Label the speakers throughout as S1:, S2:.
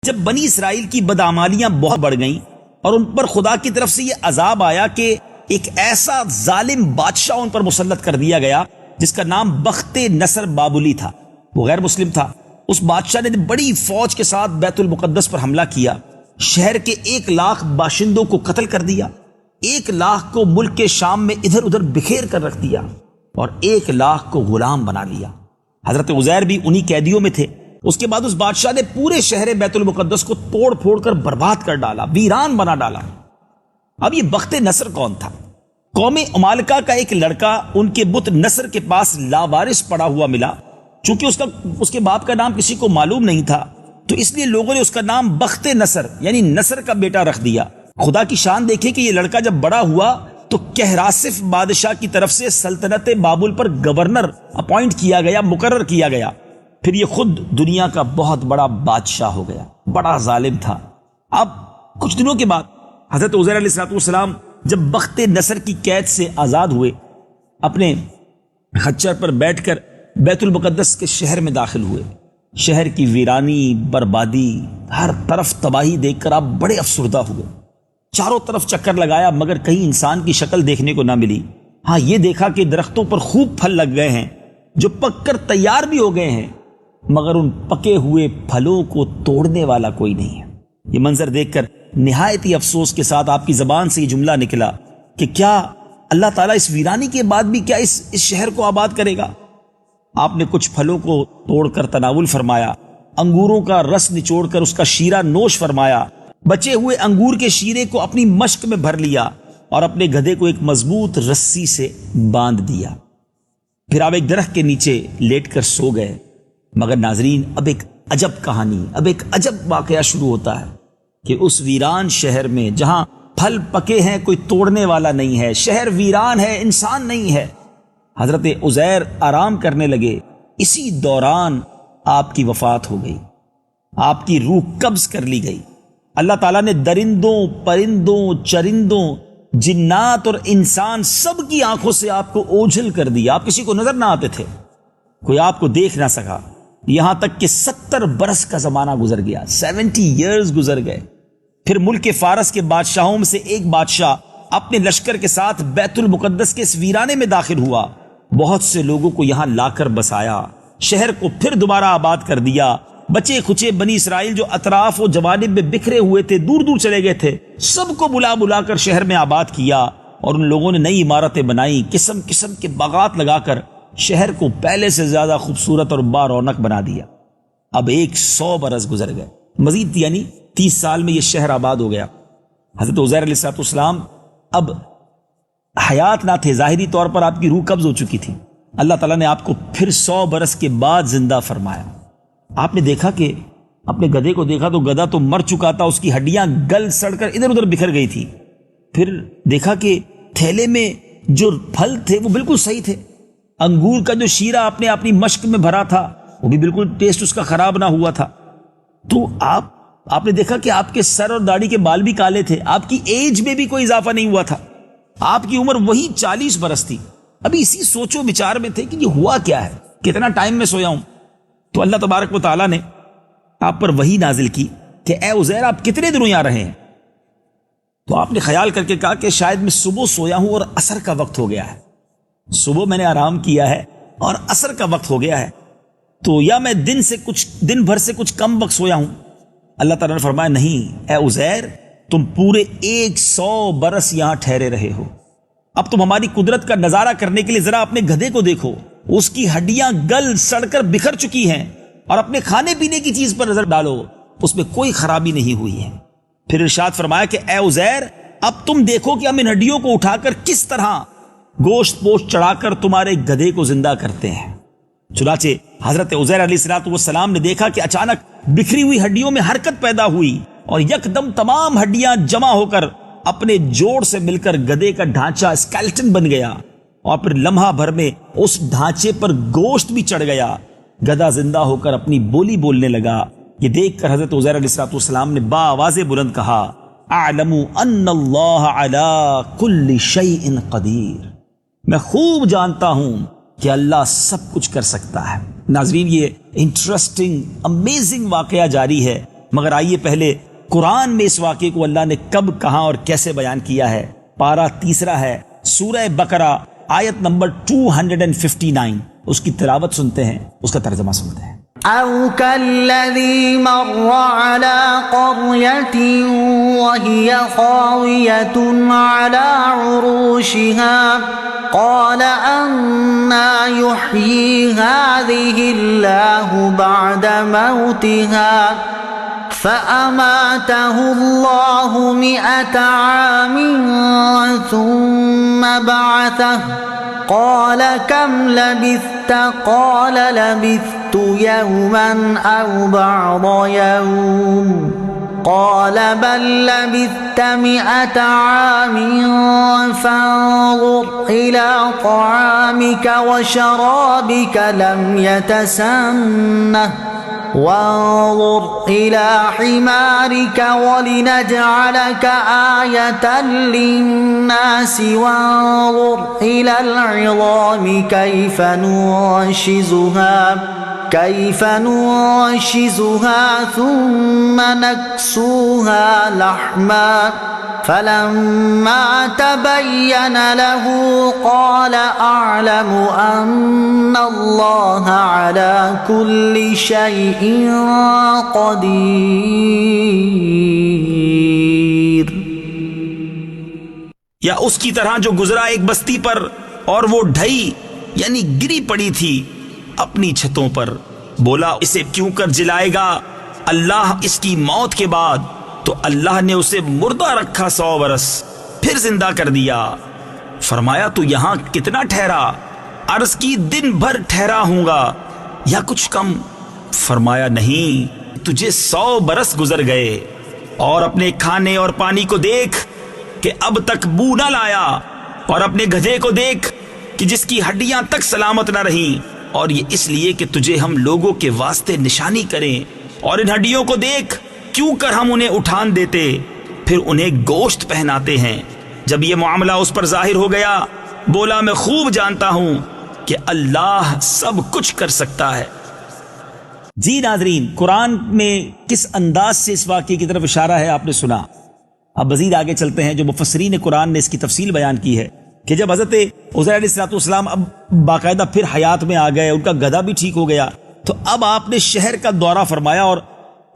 S1: جب بنی اسرائیل کی بدعمالیاں بہت بڑھ گئیں اور ان پر خدا کی طرف سے یہ عذاب آیا کہ ایک ایسا ظالم بادشاہ ان پر مسلط کر دیا گیا جس کا نام بخت نصر بابلی تھا، وہ غیر مسلم تھا۔ اس بادشاہ نے بڑی فوج کے ساتھ بیت المقدس پر حملہ کیا، شہر کے 1,00,000 باشندوں کو قتل کر دیا، 1,00,000 کو ملک کے شام میں ادھر ادھر بکھیر کر رکھ دیا اور 1,00,000 کو غلام بنا لیا۔ حضرت عزیر بھی انہی قیدیوں میں تھے۔ اس کے بعد اس بادشاہ نے پورے شہر بیت المقدس کو توڑ پھوڑ کر برباد کر ڈالا، ویران بنا ڈالا۔ اب یہ بخت نصر کون تھا؟ قوم عمالقہ کا ایک لڑکا ان کے بت نصر کے پاس لاوارث پڑا ہوا ملا۔ چونکہ اس کے باپ کا نام کسی کو معلوم نہیں تھا تو اس لیے لوگوں نے اس کا نام بخت نصر یعنی نصر کا بیٹا رکھ دیا۔ خدا کی شان دیکھیں کہ یہ لڑکا جب بڑا ہوا تو کہراسف بادشاہ کی طرف سے سلطنت بابل پر گورنر اپوائنٹ کیا گیا، مقرر کیا گیا۔ پھر یہ خود دنیا کا بہت بڑا بادشاہ ہو گیا، بڑا ظالم تھا۔ اب کچھ دنوں کے بعد حضرت عزیر علیہ السلام جب بخت نصر کی قید سے آزاد ہوئے، اپنے خچر پر بیٹھ کر بیت المقدس کے شہر میں داخل ہوئے۔ شہر کی ویرانی، بربادی، ہر طرف تباہی دیکھ کر آپ بڑے افسردہ ہوئے۔ چاروں طرف چکر لگایا مگر کہیں انسان کی شکل دیکھنے کو نہ ملی۔ ہاں یہ دیکھا کہ درختوں پر خوب پھل لگ گئے ہیں جو پک کر تیار بھی ہو گئے ہیں، مگر ان پکے ہوئے پھلوں کو توڑنے والا کوئی نہیں ہے۔ یہ منظر دیکھ کر نہایت ہی افسوس کے ساتھ آپ کی زبان سے یہ جملہ نکلا کہ کیا اللہ تعالیٰ اس ویرانی کے بعد بھی کیا اس شہر کو آباد کرے گا؟ آپ نے کچھ پھلوں کو توڑ کر تناول فرمایا، انگوروں کا رس نچوڑ کر اس کا شیرہ نوش فرمایا، بچے ہوئے انگور کے شیرے کو اپنی مشک میں بھر لیا اور اپنے گدھے کو ایک مضبوط رسی سے باندھ دیا۔ پھر آپ ایک درخت کے نیچے لیٹ کر سو گئے۔ مگر ناظرین، اب ایک عجب کہانی، اب ایک عجب واقعہ شروع ہوتا ہے کہ اس ویران شہر میں جہاں پھل پکے ہیں کوئی توڑنے والا نہیں ہے، شہر ویران ہے، انسان نہیں ہے۔ حضرت عزیر آرام کرنے لگے، اسی دوران آپ کی وفات ہو گئی، آپ کی روح قبض کر لی گئی۔ اللہ تعالیٰ نے درندوں، پرندوں، چرندوں، جنات اور انسان سب کی آنکھوں سے آپ کو اوجھل کر دیا۔ آپ کسی کو نظر نہ آتے تھے، کوئی آپ کو دیکھ نہ سکا، یہاں تک کہ 70 برس کا زمانہ گزر گیا، 70 ایئرز گزر گئے۔ پھر ملک فارس کے بادشاہوں میں سے ایک بادشاہ اپنے لشکر کے ساتھ بیت المقدس کے اس ویرانے میں داخل ہوا، بہت سے لوگوں کو یہاں لا کر بسایا، شہر کو پھر دوبارہ آباد کر دیا۔ بچے کھچے بنی اسرائیل جو اطراف و جوانب میں بکھرے ہوئے تھے، دور دور چلے گئے تھے، سب کو بلا بلا کر شہر میں آباد کیا، اور ان لوگوں نے نئی عمارتیں بنائی، قسم قسم کے باغات لگا کر شہر کو پہلے سے زیادہ خوبصورت اور بارونق بنا دیا۔ اب 100 برس گزر گئے، مزید یعنی 30 سال میں یہ شہر آباد ہو گیا۔ حضرت عزیر علیہ السلام اب حیات نہ تھے، ظاہری طور پر آپ کی روح قبض ہو چکی تھی۔ اللہ تعالیٰ نے آپ کو پھر 100 برس کے بعد زندہ فرمایا۔ آپ نے دیکھا کہ اپنے گدھے کو دیکھا تو گدھا تو مر چکا تھا، اس کی ہڈیاں گل سڑ کر ادھر ادھر بکھر گئی تھی۔ پھر دیکھا کہ تھیلے میں جو پھل تھے وہ بالکل صحیح تھے، انگور کا جو شیرہ آپ نے اپنی مشک میں بھرا تھا وہ بھی بالکل ٹیسٹ اس کا خراب نہ ہوا تھا۔ تو آپ نے دیکھا کہ آپ کے سر اور داڑھی کے بال بھی کالے تھے، آپ کی ایج میں بھی کوئی اضافہ نہیں ہوا تھا، آپ کی عمر وہی 40 برس تھی۔ ابھی اسی سوچ و بچار میں تھے کہ یہ ہوا کیا ہے، کتنا ٹائم میں سویا ہوں۔ تو اللہ تبارک و تعالیٰ نے آپ پر وحی نازل کی کہ اے عزیر آپ کتنے دنوں یہاں رہے ہیں؟ تو آپ نے خیال کر کے کہا کہ شاید میں صبح سویا ہوں اور عصر کا وقت ہو گیا ہے، صبح میں نے آرام کیا ہے اور عصر کا وقت ہو گیا ہے، تو یا میں دن بھر سے کچھ کم وقت سویا ہوں۔ اللہ تعالیٰ نے فرمایا نہیں اے عزیر، تم پورے 100 برس یہاں ٹھہرے رہے ہو۔ اب تم ہماری قدرت کا نظارہ کرنے کے لیے ذرا اپنے گدھے کو دیکھو، اس کی ہڈیاں گل سڑ کر بکھر چکی ہیں، اور اپنے کھانے پینے کی چیز پر نظر ڈالو، اس میں کوئی خرابی نہیں ہوئی ہے۔ پھر ارشاد فرمایا کہ اے عزیر اب تم دیکھو کہ ہم ان ہڈیوں کو اٹھا کر کس طرح گوشت پوشت چڑھا کر تمہارے گدھے کو زندہ کرتے ہیں۔ چنانچہ حضرت عزیر علیہ السلام نے دیکھا کہ اچانک بکھری ہوئی ہڈیوں میں حرکت پیدا ہوئی اور یکدم تمام ہڈیاں جمع ہو کر اپنے جوڑ سے مل کر گدھے کا ڈھانچہ اسکیلٹن بن گیا، اور پھر لمحہ بھر میں اس ڈھانچے پر گوشت بھی چڑھ گیا۔ گدھا زندہ ہو کر اپنی بولی بولنے لگا۔ یہ دیکھ کر حضرت عزیر علیہ السلام نے بآواز بلند کہا اعلم ان اللہ علی کل شیء قدیر، میں خوب جانتا ہوں کہ اللہ سب کچھ کر سکتا ہے۔ ناظرین، یہ انٹرسٹنگ امیزنگ واقعہ جاری ہے مگر آئیے پہلے قرآن میں اس واقعے کو اللہ نے کب کہاں اور کیسے بیان کیا ہے۔ پارہ 3 ہے، سورہ بقرہ، آیت نمبر 259، اس کی تلاوت سنتے ہیں، اس کا ترجمہ سنتے ہیں۔
S2: أو كالذي مر على قرية وهي خاوية على عروشها قال أنى يحيي هذه الله بعد موتها فأماته الله 100 عام ثم بعثه قال كم لبثت قال لبثت يوما أو بعض يوم قال بل لبثت 100 عام فانظر إلى طعامك وشرابك لم يتسنه وانظر إلى حمارك ولنجعلك آية للناس وانظر إلى العظام كيف ننشزها ثم نكسوها لحما فلما تبين له قال أعلم أن الله على كل شيء قدير۔
S1: یا اس کی طرح جو گزرا ایک بستی پر اور وہ ڈھئی یعنی گری پڑی تھی اپنی چھتوں پر، بولا اسے کیوں کر جلائے گا اللہ اس کی موت کے بعد؟ تو اللہ نے اسے مردہ رکھا 100 برس، پھر زندہ کر دیا۔ فرمایا تو یہاں کتنا ٹھہرا؟ عرض کی دن بھر ٹھہرا ہوں گا یا کچھ کم۔ فرمایا نہیں، تجھے 100 برس گزر گئے، اور اپنے کھانے اور پانی کو دیکھ کہ اب تک بو نہ لایا، اور اپنے گدھے کو دیکھ کہ جس کی ہڈیاں تک سلامت نہ رہیں، اور یہ اس لیے کہ تجھے ہم لوگوں کے واسطے نشانی کریں، اور ان ہڈیوں کو دیکھ کیوں کر ہم انہیں اٹھان دیتے پھر انہیں گوشت پہناتے ہیں۔ جب یہ معاملہ اس پر ظاہر ہو گیا بولا میں خوب جانتا ہوں کہ اللہ سب کچھ کر سکتا ہے۔ جی ناظرین، قرآن میں کس انداز سے اس واقعے کی طرف اشارہ ہے آپ نے سنا۔ اب مزید آگے چلتے ہیں۔ جو مفسرین قرآن نے اس کی تفصیل بیان کی ہے کہ جب حضرت عزیر علیہ السلام اب باقاعدہ پھر حیات میں آ گئے، ان کا گدھا بھی ٹھیک ہو گیا، تو اب آپ نے شہر کا دورہ فرمایا، اور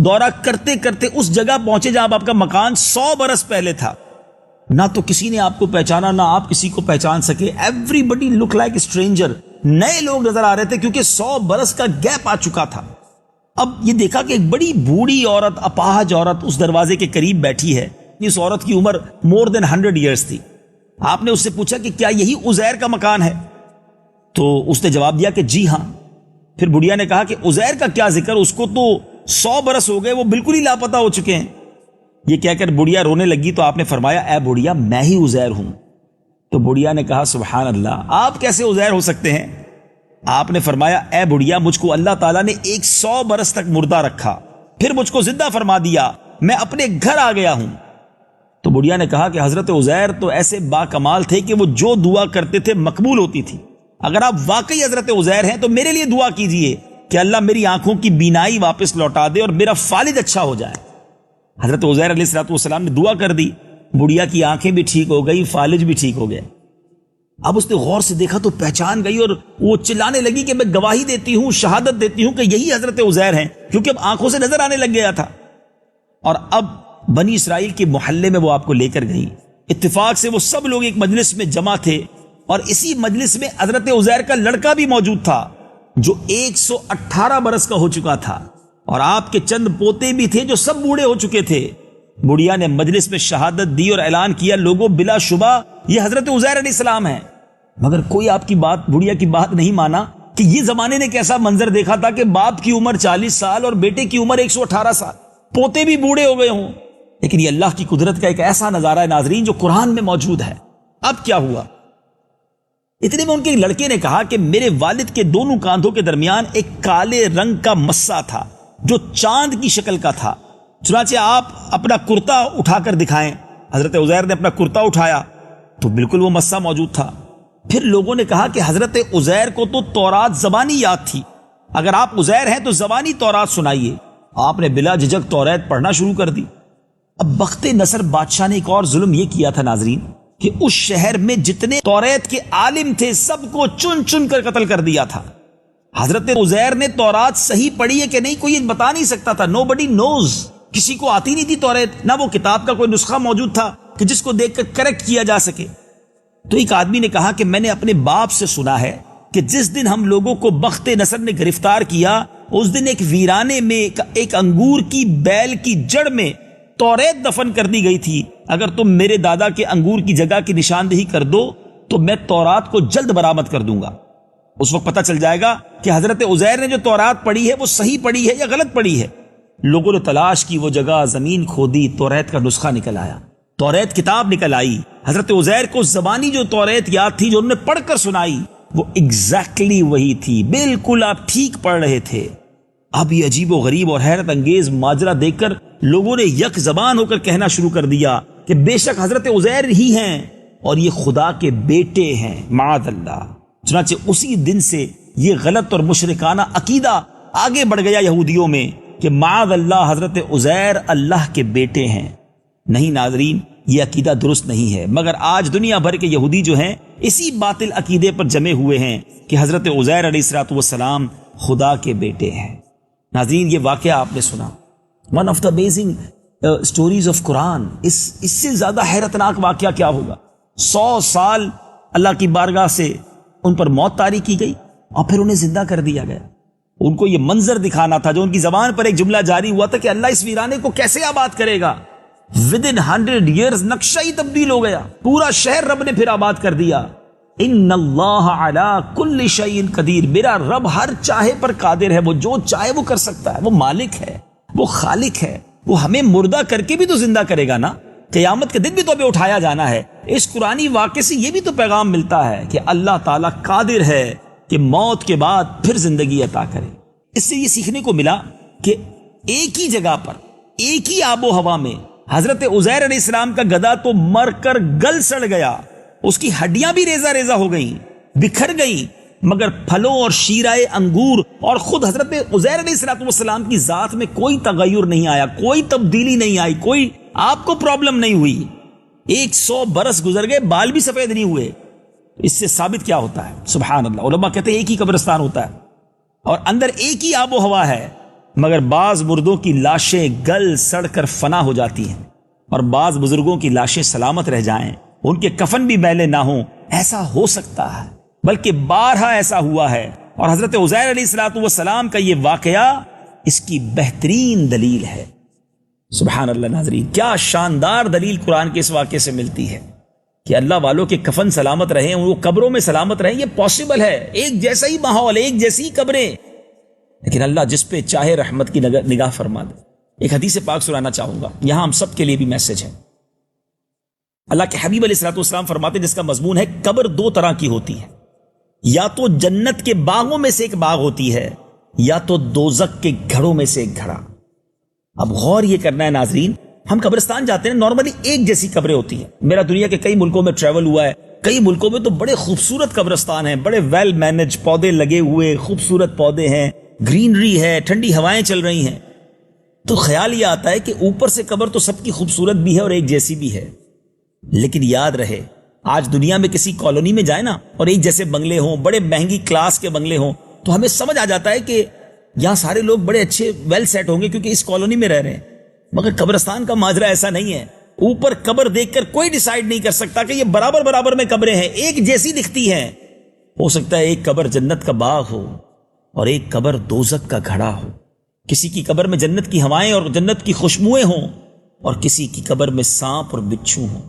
S1: دورہ کرتے کرتے اس جگہ پہنچے جہاں آپ کا مکان 100 برس پہلے تھا۔ نہ تو کسی نے آپ کو پہچانا، نہ آپ کسی کو پہچان سکے۔ ایوری بڈی لک لائک اسٹرینجر، نئے لوگ نظر آ رہے تھے کیونکہ 100 برس کا گیپ آ چکا تھا۔ اب یہ دیکھا کہ ایک بڑی بوڑھی عورت، اپاہج عورت اس دروازے کے قریب بیٹھی ہے۔ اس عورت کی عمر مور دین 100 ایئرس تھی۔ آپ نے اس سے پوچھا کہ کیا یہی عزیر کا مکان ہے؟ تو اس نے جواب دیا کہ جی ہاں۔ پھر بڑھیا نے کہا کہ عزیر کا کیا ذکر، اس کو تو 100 برس ہو گئے، وہ بالکل ہی لاپتہ ہو چکے ہیں۔ یہ کہہ کر بڑھیا رونے لگی تو آپ نے فرمایا اے بڑھیا میں ہی عزیر ہوں۔ تو بڑھیا نے کہا سبحان اللہ، آپ کیسے عزیر ہو سکتے ہیں؟ آپ نے فرمایا اے بڑھیا مجھ کو اللہ تعالیٰ نے 100 برس تک مردہ رکھا، پھر مجھ کو زندہ فرما دیا، میں اپنے گھر آ گیا ہوں۔ تو بڑھیا نے کہا کہ حضرت عزیر تو ایسے با کمال تھے کہ وہ جو دعا کرتے تھے مقبول ہوتی تھی۔ اگر آپ واقعی حضرت عزیر ہیں تو میرے لیے دعا کیجئے کہ اللہ میری آنکھوں کی بینائی واپس لوٹا دے اور میرا فالج اچھا ہو جائے۔ حضرت عزیر علیہ السلام نے دعا کر دی، بڑھیا کی آنکھیں بھی ٹھیک ہو گئی، فالج بھی ٹھیک ہو گئے۔ اب اس نے غور سے دیکھا تو پہچان گئی اور وہ چلانے لگی کہ میں گواہی دیتی ہوں، شہادت دیتی ہوں کہ یہی حضرت عزیر ہیں، کیونکہ اب آنکھوں سے نظر آنے لگ گیا تھا۔ اور اب بنی اسرائیل کے محلے میں وہ آپ کو لے کر گئی۔ اتفاق سے وہ سب لوگ ایک مجلس میں جمع تھے، اور اسی مجلس میں حضرت عزیر کا لڑکا بھی موجود تھا جو 118 برس کا ہو چکا تھا، اور آپ کے چند پوتے بھی تھے جو سب بوڑھے ہو چکے تھے۔ بڑھیا نے مجلس میں شہادت دی اور اعلان کیا لوگوں بلا شبہ یہ حضرت عزیر علیہ السلام ہے۔ مگر کوئی آپ کی بات، بڑھیا کی بات نہیں مانا کہ یہ زمانے نے کیسا منظر دیکھا تھا کہ باپ کی عمر 40 سال اور بیٹے کی عمر 118 سال، پوتے بھی بوڑھے ہو گئے ہوں۔ لیکن یہ اللہ کی قدرت کا ایک ایسا نظارہ ہے ناظرین جو قرآن میں موجود ہے۔ اب کیا ہوا؟ اتنے میں ان کے لڑکے نے کہا کہ میرے والد کے دونوں کاندھوں کے درمیان ایک کالے رنگ کا مسا تھا جو چاند کی شکل کا تھا، چنانچہ آپ اپنا کرتا اٹھا کر دکھائیں۔ حضرت عزیر نے اپنا کرتا اٹھایا تو بالکل وہ مسا موجود تھا۔ پھر لوگوں نے کہا کہ حضرت عزیر کو تو تورات زبانی یاد تھی، اگر آپ عزیر ہیں تو زبانی تورات سنائیے۔ آپ نے بلا جھجک توریت پڑھنا شروع کر دی۔ اب بخت نصر بادشاہ نے ایک اور ظلم یہ کیا تھا ناظرین کہ اس شہر میں جتنے توریت کے عالم تھے سب کو چن چن کر قتل کر دیا تھا۔ حضرت عزیر نے تورات صحیح پڑھی ہے کہ نہیں کوئی بتا نہیں سکتا تھا، نو بڈی نوز، کسی کو آتی نہیں تھی توریت، نہ وہ کتاب کا کوئی نسخہ موجود تھا کہ جس کو دیکھ کر کریکٹ کیا جا سکے۔ تو ایک آدمی نے کہا کہ میں نے اپنے باپ سے سنا ہے کہ جس دن ہم لوگوں کو بخت نصر نے گرفتار کیا اس دن ایک ویرانے میں ایک انگور کی بیل کی جڑ میں توریت دفن کر دی گئی تھی، اگر تم میرے دادا کے انگور کی جگہ کی نشاندہی کر دو تو میں تورات کو جلد برآمد کر دوں گا۔ اس وقت پتہ چل جائے گا کہ حضرت عزیر نے جو تورات پڑھی ہے وہ صحیح پڑھی ہے یا غلط پڑھی ہے۔ لوگوں نے تلاش کی، وہ جگہ زمین کھودی، توریت کا نسخہ نکل آیا، توریت کتاب نکل آئی۔ حضرت عزیر کو زبانی جو توریت یاد تھی جو انہوں نے پڑھ کر سنائی وہ ایگزیکٹلی وہی تھی، بالکل آپ ٹھیک پڑھ رہے تھے۔ اب یہ عجیب و غریب اور حیرت انگیز ماجرا دیکھ کر لوگوں نے یک زبان ہو کر کہنا شروع کر دیا کہ بے شک حضرت عزیر ہی ہیں اور یہ خدا کے بیٹے ہیں، معاذ اللہ۔ چنانچہ اسی دن سے یہ غلط اور مشرکانہ عقیدہ آگے بڑھ گیا یہودیوں میں کہ معاذ اللہ حضرت عزیر اللہ کے بیٹے ہیں۔ نہیں ناظرین، یہ عقیدہ درست نہیں ہے، مگر آج دنیا بھر کے یہودی جو ہیں اسی باطل عقیدے پر جمے ہوئے ہیں کہ حضرت عزیر علیہ الصلوۃ والسلام خدا کے بیٹے ہیں۔ ناظرین، یہ واقعہ آپ نے سنا، one of the amazing stories of Quran. اس سے زیادہ حیرتناک واقعہ کیا ہوگا؟ 100 سال اللہ کی بارگاہ سے ان پر موت طاری کی گئی اور پھر انہیں زندہ کر دیا گیا۔ ان کو یہ منظر دکھانا تھا، جو ان کی زبان پر ایک جملہ جاری ہوا تھا کہ اللہ اس ویرانے کو کیسے آباد کرے گا۔ ودن 100 years نقشہ ہی تبدیل ہو گیا، پورا شہر رب نے پھر آباد کر دیا۔ ان اللہ علی کل شیء قدیر، میرا رب ہر چاہے پر قادر ہے، وہ جو چاہے وہ کر سکتا ہے، وہ مالک ہے، وہ خالق ہے، وہ ہمیں مردہ کر کے بھی تو زندہ کرے گا نا، قیامت کے دن بھی تو ہمیں اٹھایا جانا ہے۔ اس قرآنی واقعے سے یہ بھی تو پیغام ملتا ہے کہ اللہ تعالیٰ قادر ہے کہ موت کے بعد پھر زندگی عطا کرے۔ اس سے یہ سیکھنے کو ملا کہ ایک ہی جگہ پر ایک ہی آب و ہوا میں حضرت عزیر علیہ السلام کا گدھا تو مر کر گل سڑ گیا، اس کی ہڈیاں بھی ریزہ ریزہ ہو گئیں، بکھر گئیں، مگر پھلوں اور شیرائے انگور اور خود حضرت عزیر علیہ السلام کی ذات میں کوئی تغیر نہیں آیا، کوئی تبدیلی نہیں آئی، کوئی آپ کو پرابلم نہیں ہوئی۔ 100 برس گزر گئے، بال بھی سفید نہیں ہوئے۔ اس سے ثابت کیا ہوتا ہے؟ سبحان اللہ، علماء کہتے ہیں ایک ہی قبرستان ہوتا ہے اور اندر ایک ہی آب و ہوا ہے، مگر بعض مردوں کی لاشیں گل سڑ کر فنا ہو جاتی ہیں اور بعض بزرگوں کی لاشیں سلامت رہ جائیں، ان کے کفن بھی میلے نہ ہوں۔ ایسا ہو سکتا ہے، بلکہ بارہا ایسا ہوا ہے، اور حضرت عزیر علیہ السلام کا یہ واقعہ اس کی بہترین دلیل ہے۔ سبحان اللہ ناظرین، کیا شاندار دلیل قرآن کے اس واقعے سے ملتی ہے کہ اللہ والوں کے کفن سلامت رہیں، وہ قبروں میں سلامت رہیں، یہ پاسبل ہے۔ ایک جیسا ہی ماحول، ایک جیسی ہی قبریں، لیکن اللہ جس پہ چاہے رحمت کی نگاہ فرما دے۔ ایک حدیث پاک سنانا چاہوں گا، یہاں ہم سب کے لیے بھی میسج ہے۔ اللہ کے حبیب علیہ الصلوۃ والسلام فرماتے ہیں، جس کا مضمون ہے قبر 2 طرح کی ہوتی ہے، یا تو جنت کے باغوں میں سے ایک باغ ہوتی ہے، یا تو دوزخ کے گھڑوں میں سے ایک گھڑا۔ اب غور یہ کرنا ہے ناظرین، ہم قبرستان جاتے ہیں، نارملی ایک جیسی قبریں ہوتی ہیں۔ میرا دنیا کے کئی ملکوں میں ٹریول ہوا ہے، کئی ملکوں میں تو بڑے خوبصورت قبرستان ہیں، بڑے ویل مینج، پودے لگے ہوئے، خوبصورت پودے ہیں، گرینری ہے، ٹھنڈی ہوائیں چل رہی ہیں، تو خیال یہ آتا ہے کہ اوپر سے قبر تو سب کی خوبصورت بھی ہے اور ایک جیسی بھی ہے۔ لیکن یاد رہے، آج دنیا میں کسی کالونی میں جائے نا اور ایک جیسے بنگلے ہوں، بڑے مہنگی کلاس کے بنگلے ہوں، تو ہمیں سمجھ آ جاتا ہے کہ یہاں سارے لوگ بڑے اچھے ویل سیٹ ہوں گے کیونکہ اس کالونی میں رہ رہے ہیں۔ مگر قبرستان کا ماجرا ایسا نہیں ہے۔ اوپر قبر دیکھ کر کوئی ڈیسائیڈ نہیں کر سکتا کہ یہ برابر برابر میں قبریں ہیں، ایک جیسی دکھتی ہیں۔ ہو سکتا ہے ایک قبر جنت کا باغ ہو اور ایک قبر دوزخ کا گھڑا ہو، کسی کی قبر میں جنت کی ہوائیں اور جنت کی خوشبوئیں ہوں اور کسی کی قبر میں سانپ اور بچھو ہوں۔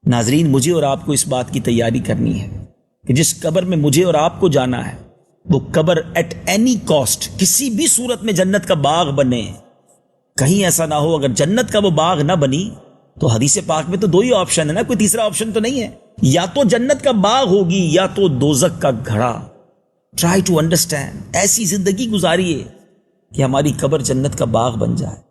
S1: ناظرین، مجھے اور آپ کو اس بات کی تیاری کرنی ہے کہ جس قبر میں مجھے اور آپ کو جانا ہے وہ قبر ایٹ اینی کاسٹ، کسی بھی صورت میں جنت کا باغ بنے۔ کہیں ایسا نہ ہو اگر جنت کا وہ باغ نہ بنی تو حدیث پاک میں تو 2 ہی آپشن ہے نا، کوئی تیسرا آپشن تو نہیں ہے، یا تو جنت کا باغ ہوگی یا تو دوزخ کا گھڑا۔ ٹرائی ٹو انڈرسٹینڈ، ایسی زندگی گزاریے کہ ہماری قبر جنت کا باغ بن جائے۔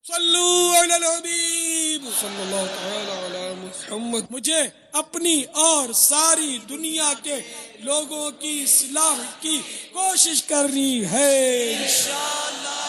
S3: صلو علی الحبیب صلی اللہ تعالی علی محمد۔ مجھے اپنی اور ساری دنیا کے لوگوں کی اصلاح کی کوشش کرنی ہے انشاءاللہ۔